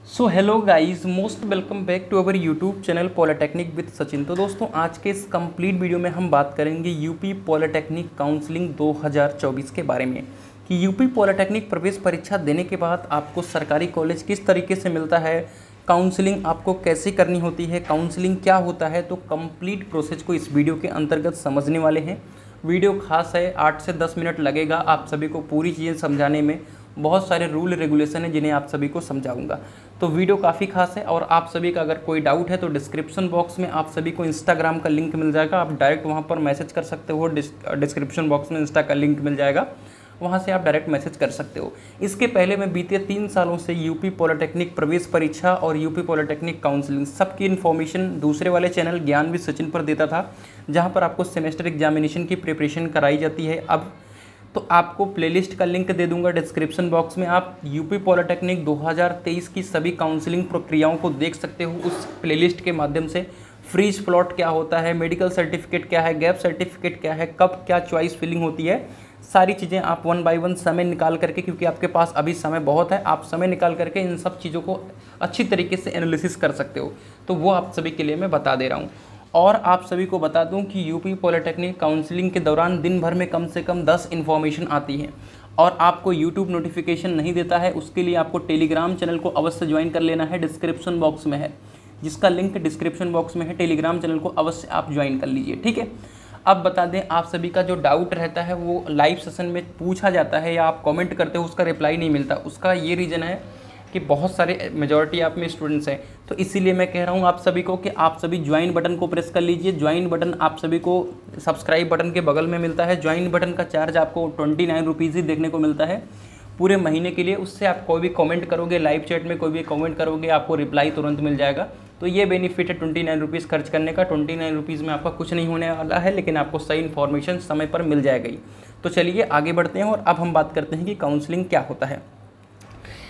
So hello guys, most welcome back to our YouTube channel polytechnic with Sachin. तो दोस्तों, आज के इस कंप्लीट वीडियो में हम बात करेंगे यूपी पॉलिटेक्निक काउंसलिंग 2024 के बारे में कि यूपी पॉलिटेक्निक प्रवेश परीक्षा देने के बाद आपको सरकारी कॉलेज किस तरीके से मिलता है, काउंसलिंग आपको कैसे करनी होती है, काउंसलिंग क्या होता है। तो कंप्लीट प्रोसेस को इस वीडियो के अंतर्गत समझने वाले हैं। वीडियो खास है, 8 से 10 मिनट लगेगा आप सभी को पूरी चीज़ें समझाने में। बहुत सारे रूल रेगुलेशन हैं जिन्हें आप सभी को समझाऊंगा। तो वीडियो काफ़ी खास है और आप सभी का अगर कोई डाउट है तो डिस्क्रिप्शन बॉक्स में आप सभी को इंस्टाग्राम का लिंक मिल जाएगा। आप डायरेक्ट वहां पर मैसेज कर सकते हो। डिस्क्रिप्शन बॉक्स में इंस्टा का लिंक मिल जाएगा, वहां से आप डायरेक्ट मैसेज कर सकते हो। इसके पहले मैं बीते 3 सालों से यूपी पॉलिटेक्निक प्रवेश परीक्षा और यूपी पॉलिटेक्निक काउंसलिंग सबकी इन्फॉर्मेशन दूसरे वाले चैनल ज्ञान विद सचिन पर देता था, जहाँ पर आपको सेमेस्टर एग्जामिनेशन की प्रिपरेशन कराई जाती है। अब तो आपको प्लेलिस्ट का लिंक दे दूंगा डिस्क्रिप्शन बॉक्स में। आप यूपी पॉलिटेक्निक 2023 की सभी काउंसलिंग प्रक्रियाओं को देख सकते हो उस प्लेलिस्ट के माध्यम से। फ्रीज प्लॉट क्या होता है, मेडिकल सर्टिफिकेट क्या है, गैप सर्टिफिकेट क्या है, कब क्या चॉइस फिलिंग होती है, सारी चीज़ें आप 1 बाय 1 समय निकाल करके, क्योंकि आपके पास अभी समय बहुत है, आप समय निकाल करके इन सब चीज़ों को अच्छी तरीके से एनालिसिस कर सकते हो। तो वो आप सभी के लिए मैं बता दे रहा हूँ। और आप सभी को बता दूं कि यूपी पॉलिटेक्निक काउंसलिंग के दौरान दिन भर में कम से कम 10 इन्फॉर्मेशन आती हैं और आपको यूट्यूब नोटिफिकेशन नहीं देता है। उसके लिए आपको टेलीग्राम चैनल को अवश्य ज्वाइन कर लेना है, डिस्क्रिप्शन बॉक्स में है, जिसका लिंक डिस्क्रिप्शन बॉक्स में है। टेलीग्राम चैनल को अवश्य आप ज्वाइन कर लीजिए, ठीक है। अब बता दें, आप सभी का जो डाउट रहता है वो लाइव सेशन में पूछा जाता है या आप कमेंट करते हो, उसका रिप्लाई नहीं मिलता। उसका ये रीज़न है कि बहुत सारे मेजॉरिटी आप में स्टूडेंट्स हैं, तो इसीलिए मैं कह रहा हूँ आप सभी को कि आप सभी ज्वाइन बटन को प्रेस कर लीजिए। ज्वाइन बटन आप सभी को सब्सक्राइब बटन के बगल में मिलता है। ज्वाइन बटन का चार्ज आपको 29 रुपीज़ ही देखने को मिलता है पूरे महीने के लिए। उससे आप कोई भी कमेंट करोगे, लाइव चैट में कोई भी कमेंट करोगे, आपको रिप्लाई तुरंत मिल जाएगा। तो ये बेनिफिट है 29 रुपीज़ खर्च करने का। 29 रुपीज़ में आपका कुछ नहीं होने वाला है, लेकिन आपको सही इन्फॉर्मेशन समय पर मिल जाएगी। तो चलिए आगे बढ़ते हैं और अब हम बात करते हैं कि काउंसलिंग क्या होता है।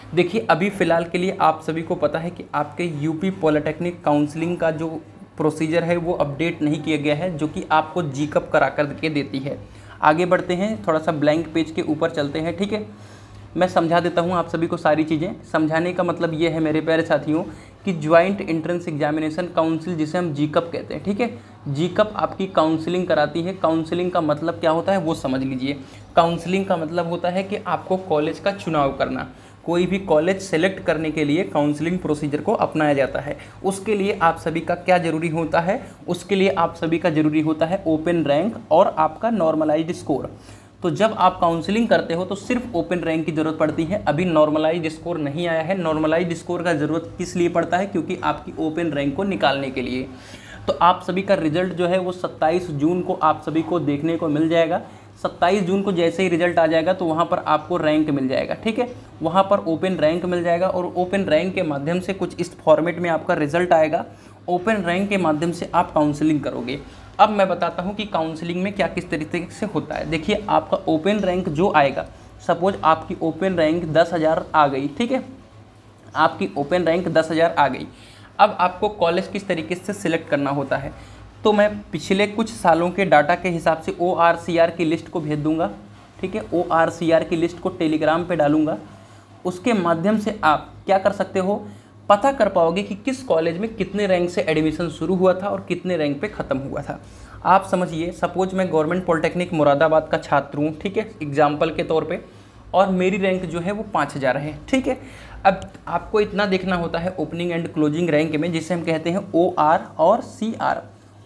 देखिए, अभी फ़िलहाल के लिए आप सभी को पता है कि आपके यूपी पॉलिटेक्निक काउंसलिंग का जो प्रोसीजर है वो अपडेट नहीं किया गया है, जो कि आपको जीकअप करा कर के देती है। आगे बढ़ते हैं, थोड़ा सा ब्लैंक पेज के ऊपर चलते हैं, ठीक है। मैं समझा देता हूँ आप सभी को सारी चीज़ें। समझाने का मतलब ये है मेरे प्यारे साथियों कि ज्वाइंट एंट्रेंस एग्जामिनेशन काउंसिल, जिसे हम जीकअप कहते हैं, ठीक है। जीकअप आपकी काउंसलिंग कराती है। काउंसलिंग का मतलब क्या होता है वो समझ लीजिए। काउंसलिंग का मतलब होता है कि आपको कॉलेज का चुनाव करना। कोई भी कॉलेज सेलेक्ट करने के लिए काउंसलिंग प्रोसीजर को अपनाया जाता है। उसके लिए आप सभी का क्या ज़रूरी होता है, उसके लिए आप सभी का ज़रूरी होता है ओपन रैंक और आपका नॉर्मलाइज्ड स्कोर। तो जब आप काउंसलिंग करते हो तो सिर्फ ओपन रैंक की ज़रूरत पड़ती है। अभी नॉर्मलाइज्ड स्कोर नहीं आया है। नॉर्मलाइज्ड स्कोर का ज़रूरत किस लिए पड़ता है, क्योंकि आपकी ओपन रैंक को निकालने के लिए। तो आप सभी का रिजल्ट जो है वो 27 जून को आप सभी को देखने को मिल जाएगा। 27 जून को जैसे ही रिजल्ट आ जाएगा तो वहाँ पर आपको रैंक मिल जाएगा, ठीक है। वहाँ पर ओपन रैंक मिल जाएगा और ओपन रैंक के माध्यम से कुछ इस फॉर्मेट में आपका रिजल्ट आएगा। ओपन रैंक के माध्यम से आप काउंसलिंग करोगे। अब मैं बताता हूँ कि काउंसलिंग में क्या किस तरीके से होता है। देखिए, आपका ओपन रैंक जो आएगा, सपोज आपकी ओपन रैंक 10,000 आ गई, ठीक है। आपकी ओपन रैंक 10,000 आ गई। अब आपको कॉलेज किस तरीके से सिलेक्ट करना होता है, तो मैं पिछले कुछ सालों के डाटा के हिसाब से ORCR की लिस्ट को भेज दूंगा, ठीक है। ORCR की लिस्ट को टेलीग्राम पे डालूंगा। उसके माध्यम से आप क्या कर सकते हो, पता कर पाओगे कि किस कॉलेज में कितने रैंक से एडमिशन शुरू हुआ था और कितने रैंक पे ख़त्म हुआ था। आप समझिए, सपोज मैं गवर्नमेंट पॉलिटेक्निक मुरादाबाद का छात्र हूँ, ठीक है, एग्जाम्पल के तौर पे, और मेरी रैंक जो है वो 5,000 है, ठीक है। अब आपको इतना देखना होता है ओपनिंग एंड क्लोजिंग रैंक में, जिसे हम कहते हैं OR और CR।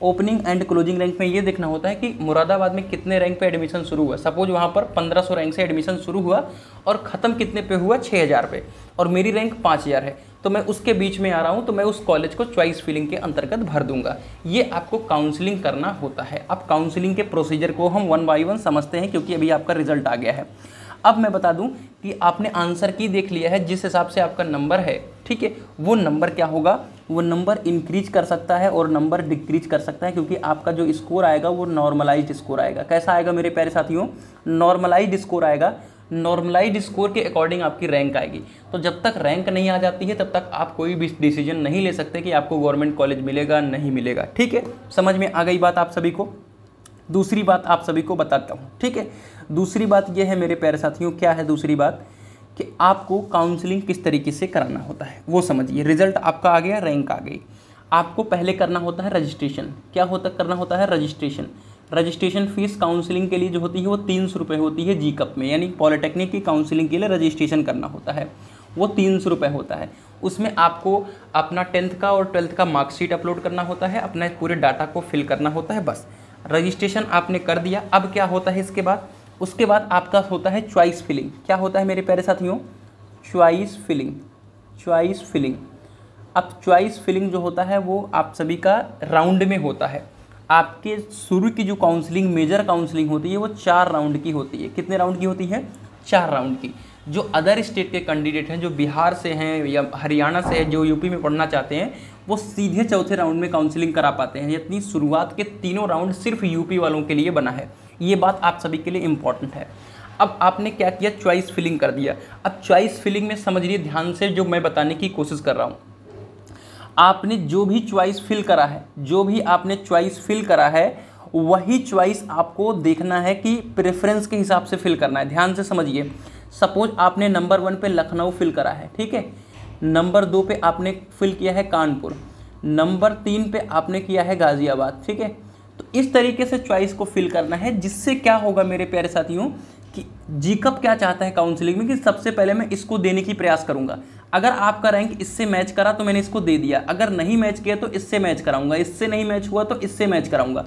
Opening and closing rank में ये देखना होता है कि मुरादाबाद में कितने रैंक पे एडमिशन शुरू हुआ। सपोज वहाँ पर 1500 रैंक से एडमिशन शुरू हुआ और ख़त्म कितने पे हुआ, 6,000 पे, और मेरी रैंक 5,000 है, तो मैं उसके बीच में आ रहा हूँ, तो मैं उस कॉलेज को चॉइस फिलिंग के अंतर्गत भर दूंगा। ये आपको काउंसलिंग करना होता है। अब काउंसलिंग के प्रोसीजर को हम 1 बाय 1 समझते हैं, क्योंकि अभी आपका रिजल्ट आ गया है। अब मैं बता दूं कि आपने आंसर की देख लिया है, जिस हिसाब से आपका नंबर है, ठीक है, वो नंबर क्या होगा, वो नंबर इंक्रीज कर सकता है और नंबर डिक्रीज कर सकता है, क्योंकि आपका जो स्कोर आएगा वो नॉर्मलाइज्ड स्कोर आएगा। कैसा आएगा मेरे प्यारे साथियों, नॉर्मलाइज्ड स्कोर आएगा। नॉर्मलाइज्ड स्कोर के अकॉर्डिंग आपकी रैंक आएगी। तो जब तक रैंक नहीं आ जाती है तब तक आप कोई भी डिसीजन नहीं ले सकते कि आपको गवर्नमेंट कॉलेज मिलेगा नहीं मिलेगा, ठीक है। समझ में आ गई बात आप सभी को। दूसरी बात आप सभी को बताता हूँ, ठीक है। दूसरी बात यह है मेरे प्यारे साथियों, क्या है दूसरी बात, कि आपको काउंसलिंग किस तरीके से कराना होता है वो समझिए। रिजल्ट आपका आ गया, रैंक आ गई, आपको पहले करना होता है रजिस्ट्रेशन। क्या करना होता है रजिस्ट्रेशन। रजिस्ट्रेशन फीस काउंसलिंग के लिए जो होती है वो 300 रुपये होती है जीकप में, यानी पॉलिटेक्निक की काउंसलिंग के लिए रजिस्ट्रेशन करना होता है, वो 300 रुपये होता है। उसमें आपको अपना 10th का और 12th का मार्कशीट अपलोड करना होता है, अपना पूरे डाटा को फिल करना होता है, बस रजिस्ट्रेशन आपने कर दिया। अब क्या होता है इसके बाद, उसके बाद आपका होता है चॉइस फिलिंग। क्या होता है मेरे प्यारे साथियों, चॉइस फिलिंग। चॉइस फिलिंग, अब चॉइस फिलिंग जो होता है वो आप सभी का राउंड में होता है। आपके शुरू की जो काउंसलिंग, मेजर काउंसलिंग होती है वो 4 राउंड की होती है। कितने राउंड की होती है, 4 राउंड की। जो अदर स्टेट के कैंडिडेट हैं, जो बिहार से हैं या हरियाणा से हैं, जो यूपी में पढ़ना चाहते हैं, वो सीधे चौथे राउंड में काउंसलिंग करा पाते हैं। इतनी शुरुआत के तीनों राउंड सिर्फ यूपी वालों के लिए बना है, ये बात आप सभी के लिए इम्पॉर्टेंट है। अब आपने क्या किया, चॉइस फिलिंग कर दिया। अब चॉइस फिलिंग में समझिए ध्यान से, जो मैं बताने की कोशिश कर रहा हूँ, आपने जो भी चॉइस फिल करा है, जो भी आपने चॉइस फिल करा है, वही चॉइस आपको देखना है कि प्रेफरेंस के हिसाब से फिल करना है। ध्यान से समझिए, सपोज आपने नंबर 1 पे लखनऊ फिल करा है, ठीक है, नंबर 2 पे आपने फिल किया है कानपुर, नंबर 3 पे आपने किया है गाज़ियाबाद, ठीक है। तो इस तरीके से चॉइस को फिल करना है, जिससे क्या होगा मेरे प्यारे साथियों कि जीकप क्या चाहता है काउंसलिंग में कि सबसे पहले मैं इसको देने की प्रयास करूंगा। अगर आपका रैंक इससे मैच करा तो मैंने इसको दे दिया, अगर नहीं मैच किया तो इससे मैच कराऊंगा, इससे नहीं मैच हुआ तो इससे मैच कराऊंगा।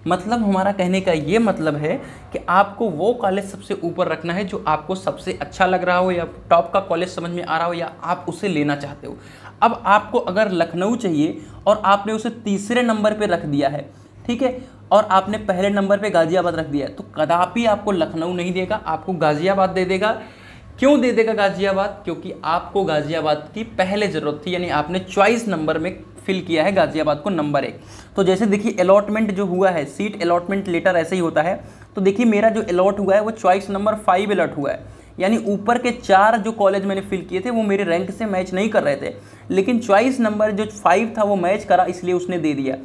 मतलब हमारा कहने का ये मतलब है कि आपको वो कॉलेज सबसे ऊपर रखना है जो आपको सबसे अच्छा लग रहा हो, या टॉप का कॉलेज समझ में आ रहा हो, या आप उसे लेना चाहते हो। अब आपको अगर लखनऊ चाहिए और आपने उसे तीसरे नंबर पर रख दिया है, ठीक है, और आपने पहले नंबर पे गाज़ियाबाद रख दिया है, तो कदापि आपको लखनऊ नहीं देगा, आपको गाज़ियाबाद दे देगा। क्यों दे देगा गाज़ियाबाद, क्योंकि आपको गाज़ियाबाद की पहले ज़रूरत थी, यानी आपने चॉइस नंबर में फिल किया है गाज़ियाबाद को नंबर 1। तो जैसे देखिए अलॉटमेंट जो हुआ है, सीट अलॉटमेंट लेटर ऐसे ही होता है। तो देखिए मेरा जो अलॉट हुआ है वो चॉइस नंबर 5 अलॉट हुआ है, यानी ऊपर के 4 जो कॉलेज मैंने फिल किए थे वो मेरे रैंक से मैच नहीं कर रहे थे, लेकिन चॉइस नंबर जो 5 था वो मैच करा, इसलिए उसने दे दिया।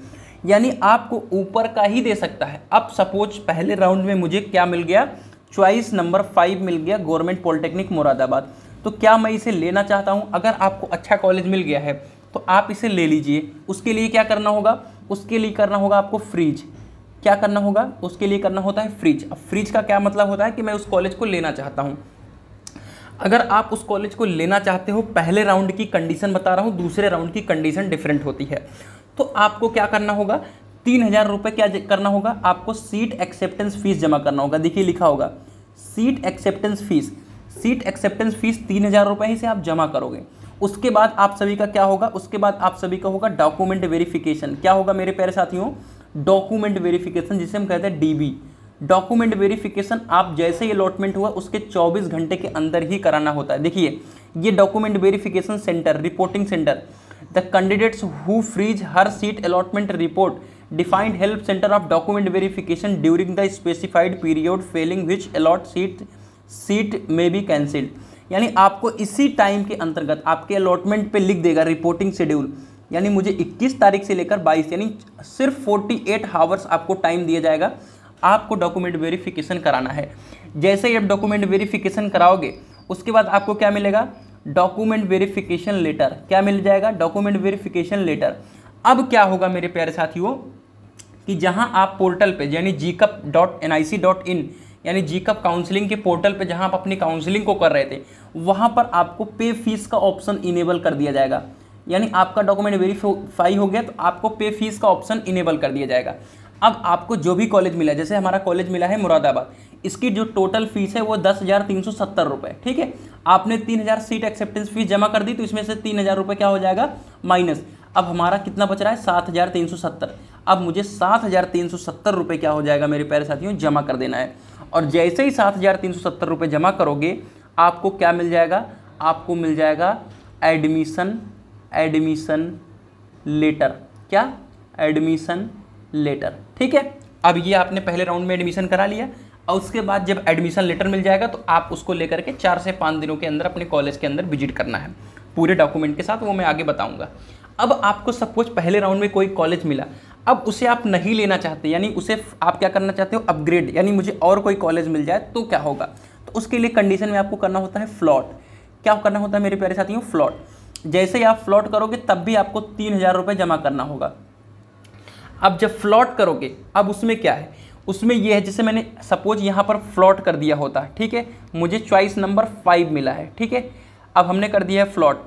यानी आपको ऊपर का ही दे सकता है। अब सपोज पहले राउंड में मुझे क्या मिल गया, चॉइस नंबर 5 मिल गया, गवर्नमेंट पॉलिटेक्निक मुरादाबाद। तो क्या मैं इसे लेना चाहता हूं? अगर आपको अच्छा कॉलेज मिल गया है तो आप इसे ले लीजिए। उसके लिए क्या करना होगा, उसके लिए करना होगा आपको फ्रीज। क्या करना होगा, उसके लिए करना होता है फ्रीज। अब फ्रीज का क्या मतलब होता है कि मैं उस कॉलेज को लेना चाहता हूँ। अगर आप उस कॉलेज को लेना चाहते हो, पहले राउंड की कंडीशन बता रहा हूँ, दूसरे राउंड की कंडीशन डिफरेंट होती है। तो आपको क्या करना होगा, 3000 रुपये क्या करना होगा, आपको सीट एक्सेप्टेंस फीस जमा करना होगा। देखिए लिखा होगा seat acceptance fees. Seat acceptance fees 3000 रुपये ही से आप जमा करोगे। उसके बाद आप सभी का क्या होगा, उसके बाद आप सभी का होगा डॉक्यूमेंट वेरिफिकेशन। क्या होगा मेरे प्यारे साथियों, डॉक्यूमेंट वेरिफिकेशन, जिसे हम कहते हैं डीबी। डॉक्यूमेंट वेरिफिकेशन आप जैसे ही अलॉटमेंट हुआ उसके 24 घंटे के अंदर ही कराना होता है। देखिए ये document verification centre, reporting centre, the candidates who freeze her seat allotment report defined help centre of document verification during the specified period failing which allot seat may be cancelled. यानी आपको इसी टाइम के अंतर्गत आपके allotment पे लिख देगा reporting schedule, यानी मुझे 21 तारीख से लेकर 22, यानी सिर्फ 48 आवर्स आपको टाइम दिया जाएगा, आपको डॉक्यूमेंट वेरिफिकेशन कराना है। जैसे ही आप डॉक्यूमेंट वेरिफिकेशन कराओगे उसके बाद आपको क्या मिलेगा, डॉक्यूमेंट वेरिफिकेशन लेटर। क्या मिल जाएगा, डॉक्यूमेंट वेरिफिकेशन लेटर। अब क्या होगा मेरे प्यारे साथियों कि जहां आप पोर्टल पे यानी gcup.nic.in यानी जीकप काउंसलिंग के पोर्टल पे जहां आप अपनी काउंसलिंग को कर रहे थे, वहां पर आपको पे फीस का ऑप्शन इनेबल कर दिया जाएगा। यानी आपका डॉक्यूमेंट वेरीफाई हो गया तो आपको पे फीस का ऑप्शन इनेबल कर दिया जाएगा। अब आपको जो भी कॉलेज मिला, जैसे हमारा कॉलेज मिला है मुरादाबाद, इसकी जो टोटल फीस है वो 10,370 रुपये, ठीक है। आपने 3000 सीट एक्सेप्टेंस फीस जमा कर दी तो इसमें से 3000 रुपये क्या हो जाएगा, माइनस। अब हमारा कितना बच रहा है, 7,370। अब मुझे 7,370 रुपये क्या हो जाएगा मेरे प्यारे साथियों, जमा कर देना है। और जैसे ही 7,370 रुपये जमा करोगे आपको क्या मिल जाएगा, आपको मिल जाएगा एडमिशन लेटर। क्या, एडमिशन लेटर, ठीक है। अब ये आपने पहले राउंड में एडमिशन करा लिया और उसके बाद जब एडमिशन लेटर मिल जाएगा तो आप उसको लेकर के 4 से 5 दिनों के अंदर अपने कॉलेज के अंदर विजिट करना है पूरे डॉक्यूमेंट के साथ, वो मैं आगे बताऊंगा। अब आपको सपोज पहले राउंड में कोई कॉलेज मिला, अब उसे आप नहीं लेना चाहते, यानी उसे आप क्या करना चाहते हो, अपग्रेड, यानी मुझे और कोई कॉलेज मिल जाए तो क्या होगा। तो उसके लिए कंडीशन में आपको करना होता है फ्लॉट। क्या करना होता है मेरे प्यारे साथियों? फ्लॉट। जैसे ही आप फ्लॉट करोगे तब भी आपको 3000 रुपये जमा करना होगा। अब जब फ्लॉट करोगे, अब उसमें क्या है, उसमें ये है, जैसे मैंने सपोज यहाँ पर फ्लॉट कर दिया होता, ठीक है, मुझे चॉइस नंबर 5 मिला है, ठीक है, अब हमने कर दिया है फ्लॉट,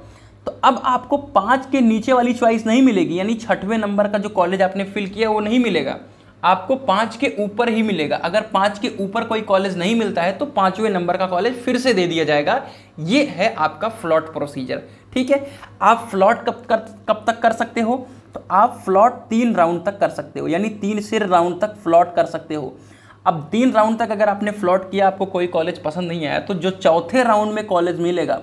तो अब आपको 5 के नीचे वाली चॉइस नहीं मिलेगी, यानी 6वें नंबर का जो कॉलेज आपने फिल किया वो नहीं मिलेगा, आपको 5 के ऊपर ही मिलेगा। अगर 5 के ऊपर कोई कॉलेज नहीं मिलता है तो 5वें नंबर का कॉलेज फिर से दे दिया जाएगा। ये है आपका फ्लॉट प्रोसीजर, ठीक है। आप फ्लॉट कब तक कर सकते हो? तो आप फ्लॉट 3 राउंड तक कर सकते हो, यानी 3 से राउंड तक फ्लॉट कर सकते हो। अब 3 राउंड तक अगर आपने फ्लॉट किया, आपको कोई कॉलेज पसंद नहीं आया, तो जो चौथे राउंड में कॉलेज मिलेगा,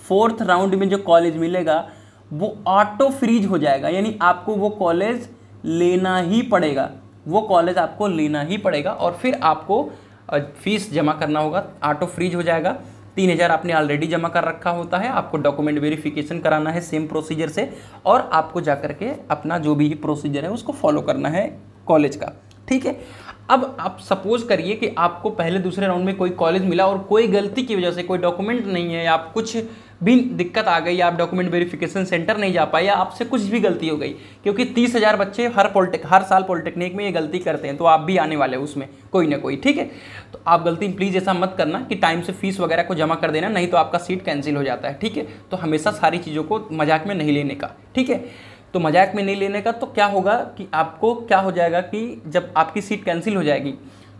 4th राउंड में जो कॉलेज मिलेगा वो ऑटो फ्रीज हो जाएगा, यानी आपको वो कॉलेज लेना ही पड़ेगा, वो कॉलेज आपको लेना ही पड़ेगा और फिर आपको फीस जमा करना होगा, ऑटो फ्रीज हो जाएगा। 3000 आपने ऑलरेडी जमा कर रखा होता है, आपको डॉक्यूमेंट वेरिफिकेशन कराना है सेम प्रोसीजर से, और आपको जा करके अपना जो भी प्रोसीजर है उसको फॉलो करना है कॉलेज का, ठीक है। अब आप सपोज करिए कि आपको पहले दूसरे राउंड में कोई कॉलेज मिला और कोई गलती की वजह से, कोई डॉक्यूमेंट नहीं है, आप कुछ भी दिक्कत आ गई, आप डॉक्यूमेंट वेरिफिकेशन सेंटर नहीं जा पाए, या आपसे कुछ भी गलती हो गई, क्योंकि 30,000 बच्चे हर साल पॉलिटेक्निक में ये गलती करते हैं, तो आप भी आने वाले हैं उसमें कोई ना कोई, ठीक है। तो आप गलती प्लीज़ ऐसा मत करना कि टाइम से फीस वगैरह को जमा कर देना, नहीं तो आपका सीट कैंसिल हो जाता है, ठीक है। तो हमेशा सारी चीज़ों को मजाक में नहीं लेने का, ठीक है। तो मजाक में नहीं लेने का, तो क्या होगा कि आपको क्या हो जाएगा कि जब आपकी सीट कैंसिल हो जाएगी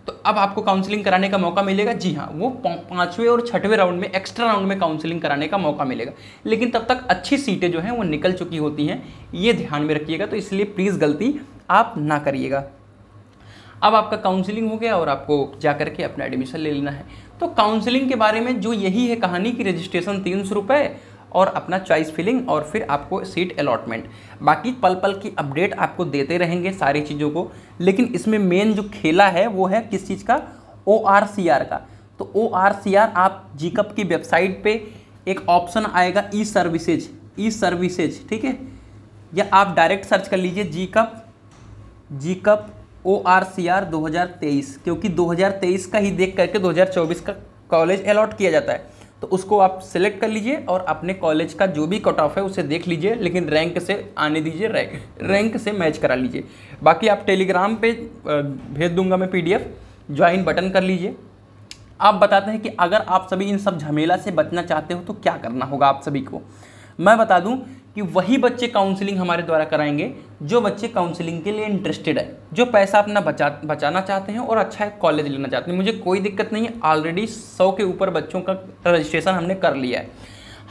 तो अब आपको काउंसलिंग कराने का मौका मिलेगा। जी हाँ, वो 5वें और 6वें राउंड में, एक्स्ट्रा राउंड में काउंसलिंग कराने का मौका मिलेगा, लेकिन तब तक अच्छी सीटें जो हैं वो निकल चुकी होती हैं, ये ध्यान में रखिएगा। तो इसलिए प्लीज़ गलती आप ना करिएगा। अब आपका काउंसलिंग हो गया और आपको जा करके अपना एडमिशन ले लेना है। तो काउंसलिंग के बारे में जो यही है कहानी की रजिस्ट्रेशन 300 रुपये और अपना चॉइस फिलिंग और फिर आपको सीट अलॉटमेंट। बाकी पल पल की अपडेट आपको देते रहेंगे सारी चीज़ों को, लेकिन इसमें मेन जो खेला है वो है किस चीज़ का? ORCR का। तो ORCR आप जीकप की वेबसाइट पे एक ऑप्शन आएगा ई सर्विसेज, ठीक है, या आप डायरेक्ट सर्च कर लीजिए जीकप ORCR 2023, क्योंकि 2023 का ही देख करके 2024 का कॉलेज अलॉट किया जाता है। तो उसको आप सिलेक्ट कर लीजिए और अपने कॉलेज का जो भी कट ऑफ है उसे देख लीजिए, लेकिन रैंक से आने दीजिए, रैंक से मैच करा लीजिए। बाकी आप टेलीग्राम पे भेज दूंगा मैं PDF, ज्वाइन बटन कर लीजिए। आप बताते हैं कि अगर आप सभी इन सब झमेला से बचना चाहते हो तो क्या करना होगा आप सभी को। मैं बता दूं कि वही बच्चे काउंसलिंग हमारे द्वारा कराएंगे जो बच्चे काउंसलिंग के लिए इंटरेस्टेड है, जो पैसा अपना बचाना चाहते हैं और अच्छा कॉलेज लेना चाहते हैं। मुझे कोई दिक्कत नहीं है, ऑलरेडी 100 के ऊपर बच्चों का रजिस्ट्रेशन हमने कर लिया है।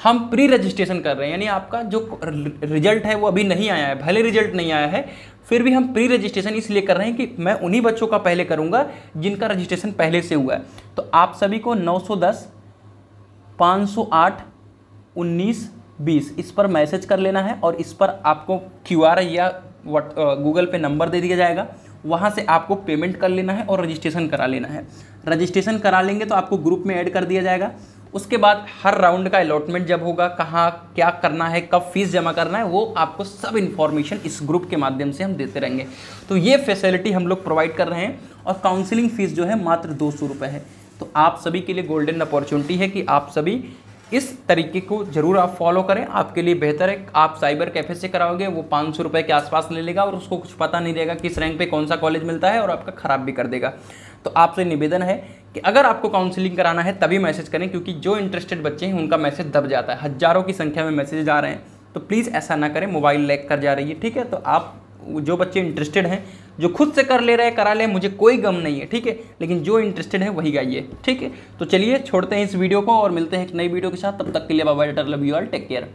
हम प्री रजिस्ट्रेशन कर रहे हैं, यानी आपका जो रिजल्ट है वो अभी नहीं आया है, भले रिजल्ट नहीं आया है फिर भी हम प्री रजिस्ट्रेशन इसलिए कर रहे हैं कि मैं उन्हीं बच्चों का पहले करूँगा जिनका रजिस्ट्रेशन पहले से हुआ है। तो आप सभी को 910 508 1920 इस पर मैसेज कर लेना है और इस पर आपको QR या गूगल पे नंबर दे दिया जाएगा, वहाँ से आपको पेमेंट कर लेना है और रजिस्ट्रेशन करा लेना है। रजिस्ट्रेशन करा लेंगे तो आपको ग्रुप में ऐड कर दिया जाएगा। उसके बाद हर राउंड का अलॉटमेंट जब होगा, कहाँ क्या करना है, कब फीस जमा करना है, वो आपको सब इन्फॉर्मेशन इस ग्रुप के माध्यम से हम देते रहेंगे। तो ये फैसिलिटी हम लोग प्रोवाइड कर रहे हैं और काउंसलिंग फ़ीस जो है मात्र 200 रुपये है। तो आप सभी के लिए गोल्डन अपॉर्चुनिटी है कि आप सभी इस तरीके को ज़रूर आप फॉलो करें, आपके लिए बेहतर है। आप साइबर कैफ़े से कराओगे, वो 500 रुपये के आसपास ले लेगा और उसको कुछ पता नहीं रहेगा किस रैंक पे कौन सा कॉलेज मिलता है और आपका ख़राब भी कर देगा। तो आपसे निवेदन है कि अगर आपको काउंसलिंग कराना है तभी मैसेज करें, क्योंकि जो इंटरेस्टेड बच्चे हैं उनका मैसेज दब जाता है, हज़ारों की संख्या में मैसेज आ रहे हैं। तो प्लीज़ ऐसा ना करें, मोबाइल लैग कर जा रही है, ठीक है। तो आप जो बच्चे इंटरेस्टेड हैं, जो खुद से कर ले रहे हैं करा ले, मुझे कोई गम नहीं है, ठीक है, लेकिन जो इंटरेस्टेड है वही गाइए, ठीक है। तो चलिए छोड़ते हैं इस वीडियो को और मिलते हैं एक नई वीडियो के साथ। तब तक के लिए bye bye, love you all, take care.